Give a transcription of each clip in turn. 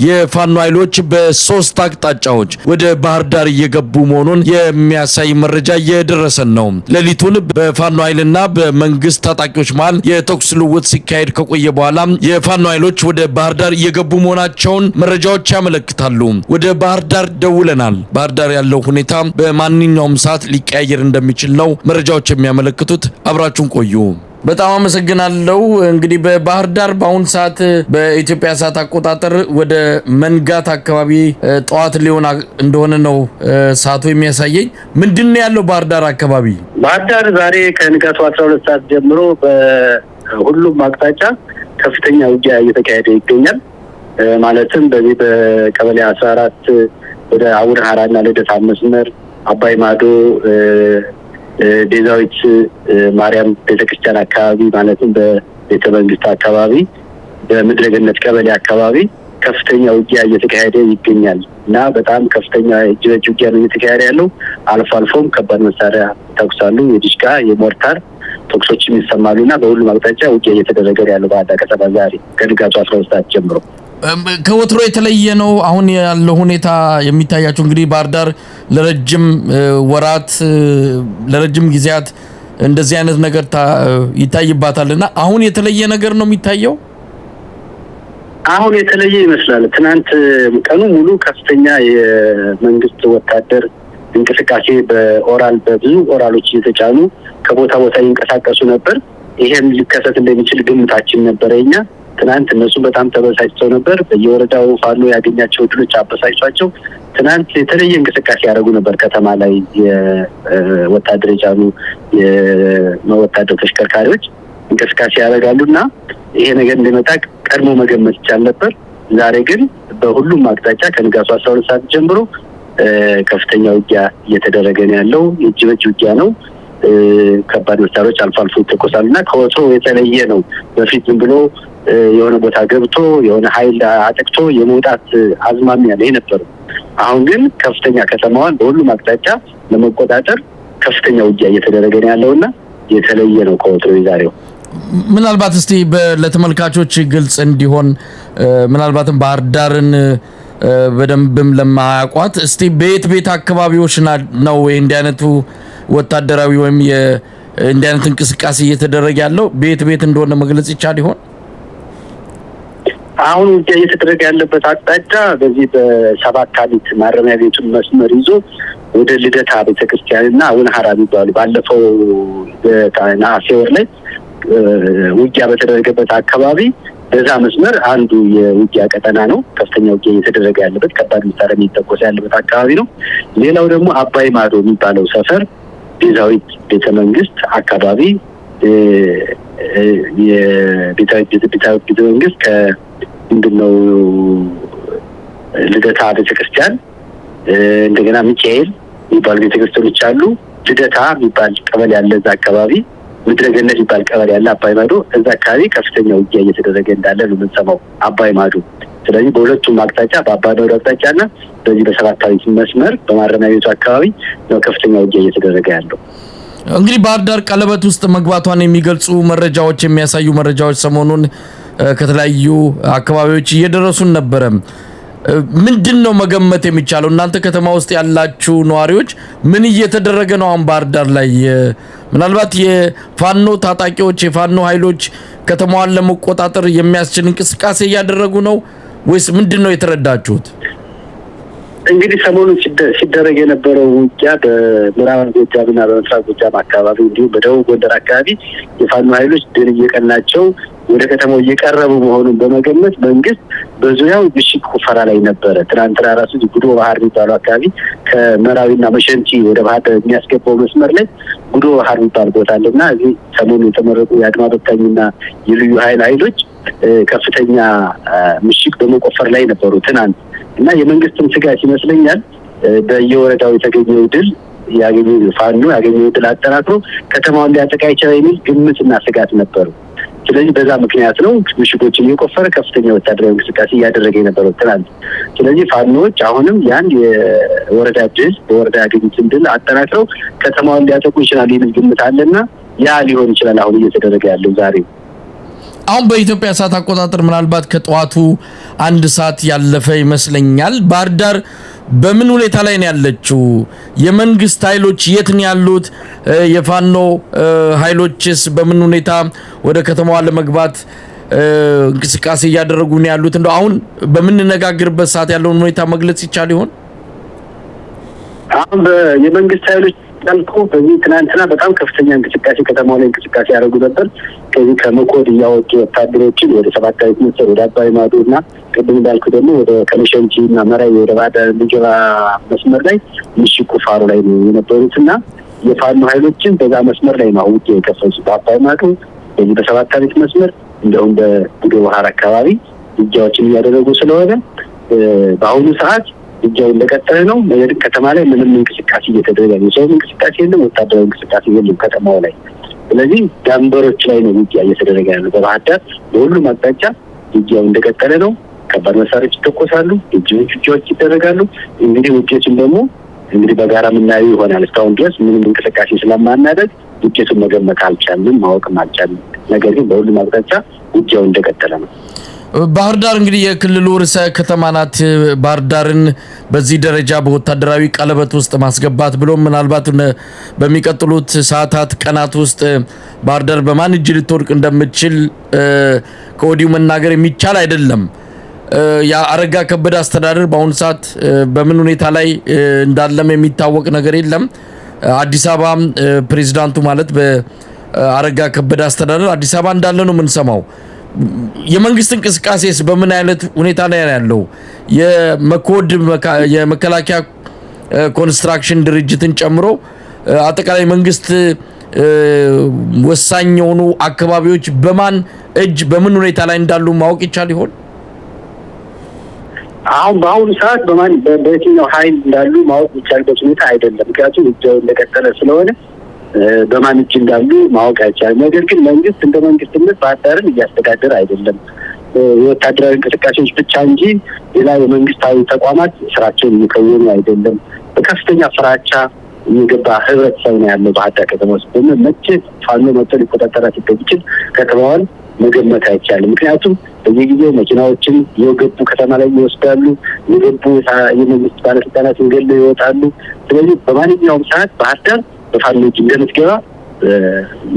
የፋኖ ኃይሎች በሶስት አቅጣጫዎች ወደ ባህር ዳር እየገቡ መሆኑን የሚያሳይ መረጃ እየደረሰን ነው። ሌሊቱን በፋኖ ኃይልና በመንግስት ታጣቂዎች መሃል የተኩስ ልውውጥ ሲካሄድ ከቆየ በኋላ የፋኖ ኃይሎች ወደ ባህር ዳር እየገቡ መሆናቸውን መረጃዎች ያመለክታሉ። ወደ ባህር ዳር ደውለናል። ባህር ዳር ያለው ሁኔታ በማንኛውም ሰዓት ሊቀያየር እንደሚችል ነው መረጃዎች የሚያመለክቱት። አብራችሁን ቆዩ። በጣም አመሰግናለሁ። እንግዲህ በባህር ዳር በአሁን ሰዓት በኢትዮጵያ ሰዓት አቆጣጠር ወደ መንጋት አካባቢ ጠዋት ሊሆን እንደሆነ ነው ሰዓቱ የሚያሳየኝ። ምንድነው ያለው ባህር ዳር አካባቢ? ባህር ዳር ዛሬ ከንጋቱ 12 ሰዓት ጀምሮ በሁሉም አቅጣጫ ከፍተኛ ውጊያ እየተካሄደ ይገኛል። ማለትም በዚህ በቀበሌ 14 ወደ አቡነ ሀራና ልደታ መስመር አባይ ማዶ ዴዛዊት ማርያም ቤተክርስቲያን አካባቢ ማለትም በቤተ መንግስት አካባቢ በምድረገነት ቀበሌ አካባቢ ከፍተኛ ውጊያ እየተካሄደ ይገኛል እና በጣም ከፍተኛ እጅ ውጊያ ነው እየተካሄደ ያለው። አልፎ አልፎም ከባድ መሳሪያ ተኩሳሉ፣ የዲሽቃ የሞርታር ተኩሶችም ይሰማሉና በሁሉም አቅጣጫ ውጊያ እየተደረገ ያለው ባህር ዳር ከተማ ዛሬ ከንጋቱ 12 ሰዓት ጀምሮ። ከወትሮ የተለየ ነው አሁን ያለው ሁኔታ የሚታያቸው? እንግዲህ ባህር ዳር ለረጅም ወራት ለረጅም ጊዜያት እንደዚህ አይነት ነገር ይታይባታልና አሁን የተለየ ነገር ነው የሚታየው? አሁን የተለየ ይመስላል። ትናንት ቀኑ ሙሉ ከፍተኛ የመንግስት ወታደር እንቅስቃሴ በብዙ ኦራሎች እየተጫኑ ከቦታ ቦታ ይንቀሳቀሱ ነበር። ይሄም ሊከሰት እንደሚችል ግምታችን ነበር የኛ። ትናንት እነሱ በጣም ተበሳጭተው ነበር። በየወረዳው ፋኖ ያገኛቸው ድሎች አበሳጭቷቸው ትናንት የተለየ እንቅስቃሴ ያደረጉ ነበር። ከተማ ላይ የወታደር የጫኑ የወታደር ተሽከርካሪዎች እንቅስቃሴ ያደርጋሉና ይሄ ነገር እንደመጣ ቀድሞ መገመት ይቻል ነበር። ዛሬ ግን በሁሉም አቅጣጫ ከንጋቱ 12 ሰዓት ጀምሮ ከፍተኛ ውጊያ እየተደረገ ነው ያለው። የእጅ በእጅ ውጊያ ነው። ከባድ መሳሪያዎች አልፎ አልፎ ይተኮሳሉና ከወትሮ የተለየ ነው። በፊት ዝም ብሎ የሆነ ቦታ ገብቶ የሆነ ኃይል አጥቅቶ የመውጣት አዝማሚያ ላይ ነበር። አሁን ግን ከፍተኛ ከተማዋን በሁሉም አቅጣጫ ለመቆጣጠር ከፍተኛ ውጊያ እየተደረገ ነው ያለውና የተለየ ነው ከወትሮ ዛሬው። ምናልባት እስቲ ለተመልካቾች ግልጽ እንዲሆን ምናልባትም ባህር ዳርን በደንብም ለማያውቋት እስቲ ቤት አካባቢዎች ነው እንዲህ አይነቱ ወታደራዊ ወይም እንዲህ አይነት እንቅስቃሴ እየተደረገ ያለው ቤት እንደሆነ መግለጽ ይቻል ይሆን? አሁን ውጊያ እየተደረገ ያለበት አቅጣጫ በዚህ በሰባት ካሊት ማረሚያ ቤቱን መስመር ይዞ ወደ ልደታ ቤተክርስቲያንና አቡነ ሀራ የሚባሉ ባለፈው ነሐሴ ወር ላይ ውጊያ በተደረገበት አካባቢ በዛ መስመር አንዱ የውጊያ ቀጠና ነው። ከፍተኛ ውጊያ እየተደረገ ያለበት ከባድ መሳሪያ የሚተኮስ ያለበት አካባቢ ነው። ሌላው ደግሞ አባይ ማዶ የሚባለው ሰፈር ዴዛዊት ቤተ መንግስት አካባቢ የቤተ መንግስት ምንድነው ልደታ ቤተክርስቲያን እንደገና ሚካኤል የሚባሉ ቤተክርስቲያኖች አሉ። ልደታ የሚባል ቀበሌ ያለ እዛ አካባቢ ምድረገነት የሚባል ቀበሌ ያለ አባይ ማዶ እዛ አካባቢ ከፍተኛ ውጊያ እየተደረገ እንዳለ ነው የምንሰማው አባይ ማዶ። ስለዚህ በሁለቱም አቅጣጫ በአባይ ማዶ አቅጣጫና በዚህ በሰባት ካሊት መስመር በማረሚያ ቤቱ አካባቢ ነው ከፍተኛ ውጊያ እየተደረገ ያለው። እንግዲህ ባህር ዳር ቀለበት ውስጥ መግባቷን የሚገልጹ መረጃዎች የሚያሳዩ መረጃዎች ሰሞኑን ከተለያዩ አካባቢዎች እየደረሱን ነበረ። ምንድነው መገመት የሚቻለው? እናንተ ከተማ ውስጥ ያላችሁ ነዋሪዎች ምን እየተደረገ ነው አሁን ባህር ዳር ላይ? ምናልባት የፋኖ ታጣቂዎች የፋኖ ኃይሎች ከተማዋን ለመቆጣጠር የሚያስችል እንቅስቃሴ እያደረጉ ነው ወይስ ምንድነው የተረዳችሁት? እንግዲህ ሰሞኑን ሲደረግ የነበረው ውጊያ በምዕራብ ጎጃምና በምስራቅ ጎጃም አካባቢ እንዲሁም በደቡብ ጎንደር አካባቢ የፋኖ ኃይሎች ድል እየቀናቸው ወደ ከተማው እየቀረቡ መሆኑን በመገመት መንግስት በዙሪያው ምሽግ ቁፈራ ላይ ነበረ። ትናንትና ራሱ ጉዶ ባህር የሚባለው አካባቢ ከመራዊና መሸንቲ ወደ ባህር ዳር የሚያስገባው መስመር ላይ ጉዶ ባህር የሚባል ቦታ አለና እዚህ ሰሞኑን የተመረጡ የአድማ በታኝና የልዩ ኃይሎች ከፍተኛ ምሽግ በመቆፈር ላይ ነበሩ ትናንት እና የመንግስትም ስጋት ይመስለኛል በየወረዳው የተገኘው ድል ፋኖ ያገኘው ድል አጠናክሮ ከተማውን ሊያጠቃ ይችላል የሚል ግምትና ስጋት ነበሩ። ስለዚህ በዛ ምክንያት ነው ምሽጎችን እየቆፈረ ከፍተኛ ወታደራዊ እንቅስቃሴ እያደረገ የነበረው ትናንት። ስለዚህ ፋኖዎች አሁንም ያን የወረዳ ድል በወረዳ ያገኙትን ድል አጠናክረው ከተማውን ሊያጠቁ ይችላል የሚል ግምት አለና ያ ሊሆን ይችላል አሁን እየተደረገ ያለው ዛሬ። አሁን በኢትዮጵያ ሰዓት አቆጣጠር ምናልባት ከጠዋቱ 1 ሰዓት ያለፈ ይመስለኛል። ባህር ዳር በምን ሁኔታ ላይ ነው ያለችው? የመንግስት ኃይሎች የት ነው ያሉት? የፋኖ ኃይሎችስ በምን ሁኔታ ወደ ከተማዋ ለመግባት እንቅስቃሴ እያደረጉ ነው ያሉት? እንደው አሁን በምንነጋገርበት ሰዓት ያለውን ሁኔታ መግለጽ ይቻል ይሆን? አሁን የመንግስት ኃይሎች ታልኩ በዚህ ትናንትና በጣም ከፍተኛ እንቅስቃሴ ከተማው ላይ እንቅስቃሴ ያደርጉ ነበር። ከዚህ ከመኮድ እያወጡ ወታደሮችን ወደ ሰባታዊት መስመር ወደ አባይ ማዶና ቅድም እንዳልኩ ደግሞ ወደ ከመሸንጂና መራዊ ወደ ባዳ ልጅራ መስመር ላይ ምሽግ ቁፋሮ ላይ ነው የነበሩትና የፋኖ ኃይሎችን በዛ መስመር ላይ ነው ውጤ የከፈቱት። በአባይ ማዶ በዚህ በሰባታዊት መስመር እንደውም በግብ ባህር አካባቢ ውጊያዎችን እያደረጉ ስለሆነ በአሁኑ ሰዓት ውጊያው እንደቀጠለ ነው። ነገር ከተማ ላይ ምንም እንቅስቃሴ እየተደረገ ነው። ሰው እንቅስቃሴ የለም፣ ወታደራዊ እንቅስቃሴ የለም ከተማው ላይ። ስለዚህ ዳንበሮች ላይ ነው ውጊያ እየተደረገ ያለው። በባህር ዳር በሁሉም አቅጣጫ ውጊያው እንደቀጠለ ነው። ከባድ መሳሪያዎች ይተኮሳሉ፣ እጅዎች ውጊያዎች ይደረጋሉ። እንግዲህ ውጤቱን ደግሞ በጋራ የምናየው ይሆናል። እስካሁን ድረስ ምንም እንቅስቃሴ ስለማናደርግ ውጤቱን መገመት አልቻልንም፣ ማወቅም አልቻልንም። ነገር ግን በሁሉም አቅጣጫ ውጊያው እንደቀጠለ ነው። ባህር ዳር እንግዲህ የክልሉ ርዕሰ ከተማ ናት። ባህር ዳርን በዚህ ደረጃ በወታደራዊ ቀለበት ውስጥ ማስገባት ብሎ ምናልባት በሚቀጥሉት ሰዓታት ቀናት ውስጥ ባህር ዳር በማን እጅ ልትወድቅ እንደምትችል ከወዲሁ መናገር የሚቻል አይደለም። የአረጋ ከበደ አስተዳደር በአሁኑ ሰዓት በምን ሁኔታ ላይ እንዳለም የሚታወቅ ነገር የለም። አዲስ አበባ ፕሬዝዳንቱ ማለት በአረጋ ከበደ አስተዳደር አዲስ አበባ እንዳለ ነው የምንሰማው። የመንግስት እንቅስቃሴስ በምን አይነት ሁኔታ ላይ ያለው? የመኮድ የመከላከያ ኮንስትራክሽን ድርጅትን ጨምሮ አጠቃላይ መንግስት ወሳኝ የሆኑ አካባቢዎች በማን እጅ በምን ሁኔታ ላይ እንዳሉ ማወቅ ይቻል ይሆን? አሁን በአሁኑ ሰዓት በየትኛው ኃይል እንዳሉ ማወቅ ይቻልበት ሁኔታ አይደለም። ምክንያቱም ውጊያው እንደቀጠለ ስለሆነ በማን እጅ እንዳሉ ማወቅ አይቻልም። ነገር ግን መንግስት እንደ መንግስትነት ባህር ዳርን እያስተዳደረ አይደለም። የወታደራዊ እንቅስቃሴዎች ብቻ እንጂ ሌላ የመንግስታዊ ተቋማት ስራቸውን እየከወኑ አይደለም። በከፍተኛ ፍራቻ የገባ ህብረተሰብ ነው ያለው ባህር ዳር ከተማ ውስጥ። መቼ ፋኖ መጥቶ ሊቆጣጠራት እንደሚችል ከተማዋን መገመት አይቻልም። ምክንያቱም በየጊዜው መኪናዎችን የገቡ ከተማ ላይ ይወስዳሉ፣ የገቡ የመንግስት ባለስልጣናትን ገለው ይወጣሉ። ስለዚህ በማንኛውም ሰዓት ባህር ዳር በፋኖች እንደምትገባ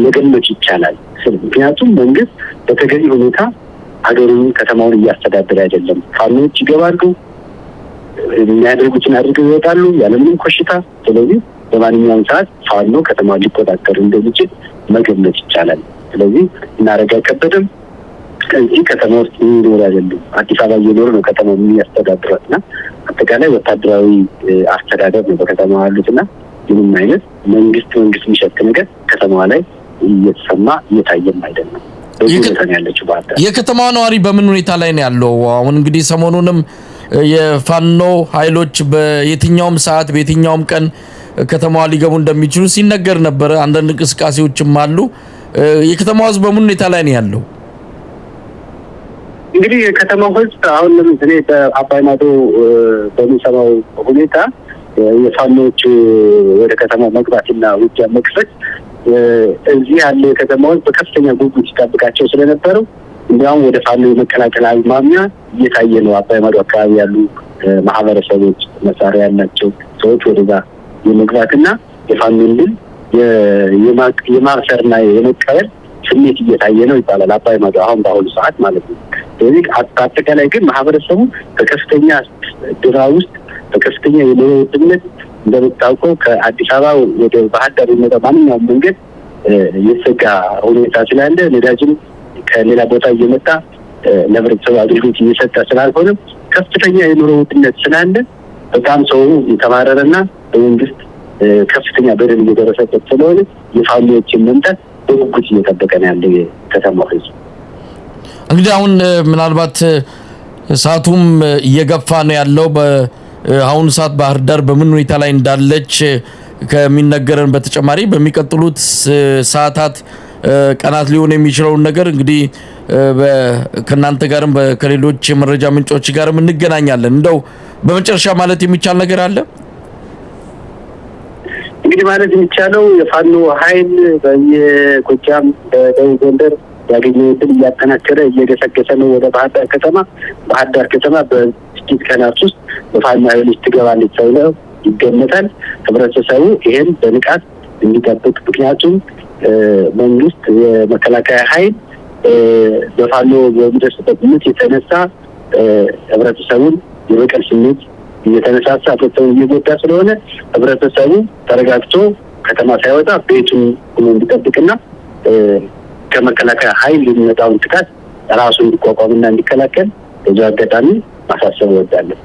መገመት ይቻላል። ምክንያቱም መንግስት በተገቢ ሁኔታ ሀገሩን ከተማውን እያስተዳደረ አይደለም። ፋኖች ይገባሉ፣ የሚያደርጉትን አድርገው ይወጣሉ ያለምንም ኮሽታ። ስለዚህ በማንኛውም ሰዓት ፋኖ ከተማውን ሊቆጣጠር እንደሚችል መገመት ይቻላል። ስለዚህ እናረጋ ከበደም ከዚህ ከተማ ውስጥ የሚኖር አይደለም። አዲስ አበባ እየኖሩ ነው ከተማው የሚያስተዳድረውና አጠቃላይ ወታደራዊ አስተዳደር ነው በከተማው ያሉትና ምንም አይነት መንግስት የሚሸት ነገር ከተማዋ ላይ እየተሰማ እየታየም አይደለም። የከተማዋ ነዋሪ በምን ሁኔታ ላይ ነው ያለው? አሁን እንግዲህ ሰሞኑንም የፋኖ ኃይሎች በየትኛውም ሰዓት በየትኛውም ቀን ከተማዋ ሊገቡ እንደሚችሉ ሲነገር ነበር። አንዳንድ እንቅስቃሴዎችም አሉ። የከተማው ህዝብ በምን ሁኔታ ላይ ነው ያለው? እንግዲህ የከተማው ህዝብ አሁን ለምሳሌ በአባይ ማዶ በሚሰማው ሁኔታ የፋኖች ወደ ከተማ መግባትና ውጊያ መክፈት እዚህ ያለ የከተማው ህዝብ በከፍተኛ ጉጉት ሲጠብቃቸው ስለነበረው እንዲያውም ወደ ፋኖ የመቀላቀል አዝማሚያ እየታየ ነው። አባይ ማዶ አካባቢ ያሉ ማህበረሰቦች መሳሪያ ያላቸው ሰዎች ወደዛ የመግባትና የፋኖን ድል የማርሰርና የመቀበል ስሜት እየታየ ነው ይባላል። አባይ ማዶ አሁን በአሁኑ ሰዓት ማለት ነው። ስለዚህ አጠቃላይ ግን ማህበረሰቡ በከፍተኛ ድራው ውስጥ በከፍተኛ የኑሮ ውድነት እንደምታውቀው ከአዲስ አበባ ወደ ባህር ዳር የሚመጣ ማንኛውም መንገድ የተዘጋ ሁኔታ ስላለ ነዳጅም ከሌላ ቦታ እየመጣ ለህብረተሰቡ አገልግሎት እየሰጠ ስላልሆነ ከፍተኛ የኑሮ ውድነት ስላለ በጣም ሰው የተማረረና በመንግስት ከፍተኛ በደል እየደረሰበት ስለሆነ የፋኖችን መምጣት በጉጉት እየጠበቀ ነው ያለው የከተማው ህዝብ። እንግዲህ አሁን ምናልባት ሰዓቱም እየገፋ ነው ያለው። አሁን ሰዓት ባህር ዳር በምን ሁኔታ ላይ እንዳለች ከሚነገረን በተጨማሪ በሚቀጥሉት ሰዓታት ቀናት ሊሆን የሚችለውን ነገር እንግዲህ ከናንተ ጋርም ከሌሎች የመረጃ ምንጮች ጋርም እንገናኛለን። እንደው በመጨረሻ ማለት የሚቻል ነገር አለ? እንግዲህ ማለት የሚቻለው የፋኖ ኃይል በየጎጃም፣ በደቡብ ጎንደር፣ ያገኘው ድል እያጠናከረ እየገሰገሰ ነው ወደ ባህር ዳር ከተማ በጥቂት ቀናት ውስጥ በፋኖ ኃይሎች ትገባለች ተብሎ ይገመታል። ህብረተሰቡ ይሄን በንቃት እንዲጠብቅ፣ ምክንያቱም መንግስት የመከላከያ ኃይል በፋኖ በሚደርስበት ምት የተነሳ ህብረተሰቡን የበቀል ስሜት እየተነሳሳ ህብረተሰቡን እየጎዳ ስለሆነ ህብረተሰቡ ተረጋግቶ ከተማ ሳይወጣ ቤቱን ሆኖ እንዲጠብቅና ከመከላከያ ኃይል የሚመጣውን ጥቃት ራሱን እንዲቋቋምና እንዲከላከል በዚህ አጋጣሚ ማሳሰብ እወዳለሁ።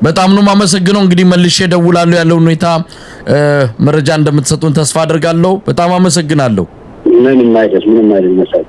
በጣም ነው ማመሰግነው። እንግዲህ መልሼ ደውላለሁ ያለውን ሁኔታ መረጃ እንደምትሰጡን ተስፋ አደርጋለሁ። በጣም አመሰግናለሁ። ምንም አይደል መሳይ